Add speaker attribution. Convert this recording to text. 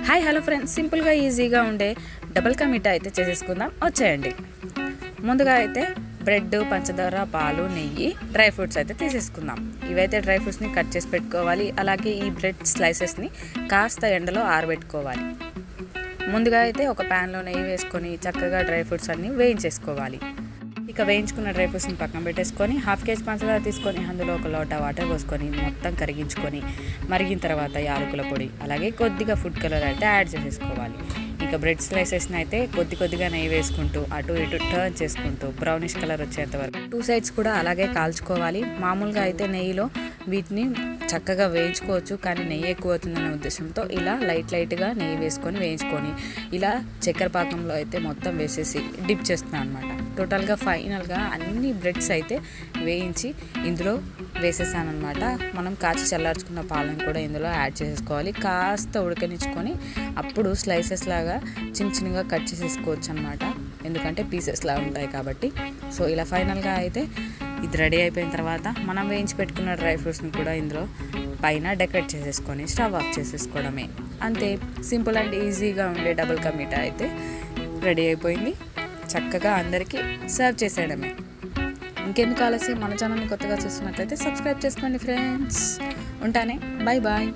Speaker 1: Hi hello friends, సింపుల్గా ఈజీగా ఉండే డబుల్ కా మిఠాయి అయితే చేసేసుకుందాం. వచ్చేయండి. ముందుగా అయితే బ్రెడ్, పంచదార, పాలు, నెయ్యి, డ్రై ఫ్రూట్స్ అయితే తీసేసుకుందాం. ఇవైతే డ్రై ఫ్రూట్స్ని కట్ చేసి పెట్టుకోవాలి. అలాగే ఈ బ్రెడ్ స్లైసెస్ని కాస్త ఎండలో ఆరబెట్టుకోవాలి. ముందుగా అయితే ఒక ప్యాన్లో నెయ్యి వేసుకొని చక్కగా డ్రై ఫ్రూట్స్ అన్నీ వేయించేసుకోవాలి. ఇక వేయించుకున్న డ్రై ఫ్రూట్స్ని పక్కన పెట్టేసుకొని హాఫ్ కేజీ పంచదార తీసుకొని అందులో ఒక లోటా వాటర్ పోసుకొని మొత్తం కరిగించుకొని మరిగిన తర్వాత యాలకుల పొడి అలాగే కొద్దిగా ఫుడ్ కలర్ అయితే యాడ్ చేసేసుకోవాలి. ఇక బ్రెడ్ స్లైసెస్ని అయితే కొద్దిగా నెయ్యి వేసుకుంటూ అటు ఇటు టర్న్ చేసుకుంటూ బ్రౌనిష్ కలర్ వచ్చేంత వరకు 2 సైడ్స్ కూడా అలాగే కాల్చుకోవాలి. మామూలుగా అయితే నెయ్యిలో వీటిని చక్కగా వేయించుకోవచ్చు, కానీ నెయ్యి ఎక్కువ అవుతుందనే ఉద్దేశంతో ఇలా లైట్గా నెయ్యి వేసుకొని వేయించుకొని ఇలా చక్కెర పాకంలో అయితే మొత్తం వేసేసి డిప్ చేస్తున్నాను అనమాట. టోటల్గా ఫైనల్గా అన్ని బ్రెడ్స్ అయితే వేయించి ఇందులో వేసేసాను అనమాట. మనం కాచి చల్లార్చుకున్న పాలను కూడా ఇందులో యాడ్ చేసేసుకోవాలి. కాస్త ఉడకనిచ్చుకొని అప్పుడు స్లైసెస్ లాగా చిన్నగా కట్ చేసేసుకోవచ్చు అనమాట, ఎందుకంటే పీసెస్ లాగా ఉంటాయి కాబట్టి. సో ఇలా ఫైనల్గా అయితే ఇది రెడీ అయిపోయిన తర్వాత మనం వేయించి పెట్టుకున్న డ్రై ఫ్రూట్స్ని కూడా ఇందులో పైన డెకరేట్ చేసేసుకొని స్టవ్ ఆఫ్ చేసేసుకోవడమే. అంతే, సింపుల్ అండ్ ఈజీగా ఉండే డబుల్ కా మిఠాయి అయితే రెడీ అయిపోయింది. చక్కగా అందరికీ సర్వ్ చేసేయడమే. ఇంకెందుకు ఆలస్యం, మన ఛానల్ని కొత్తగా చూస్తున్నట్లయితే సబ్స్క్రైబ్ చేసుకోండి ఫ్రెండ్స్. ఉంటానే, బాయ్ బాయ్.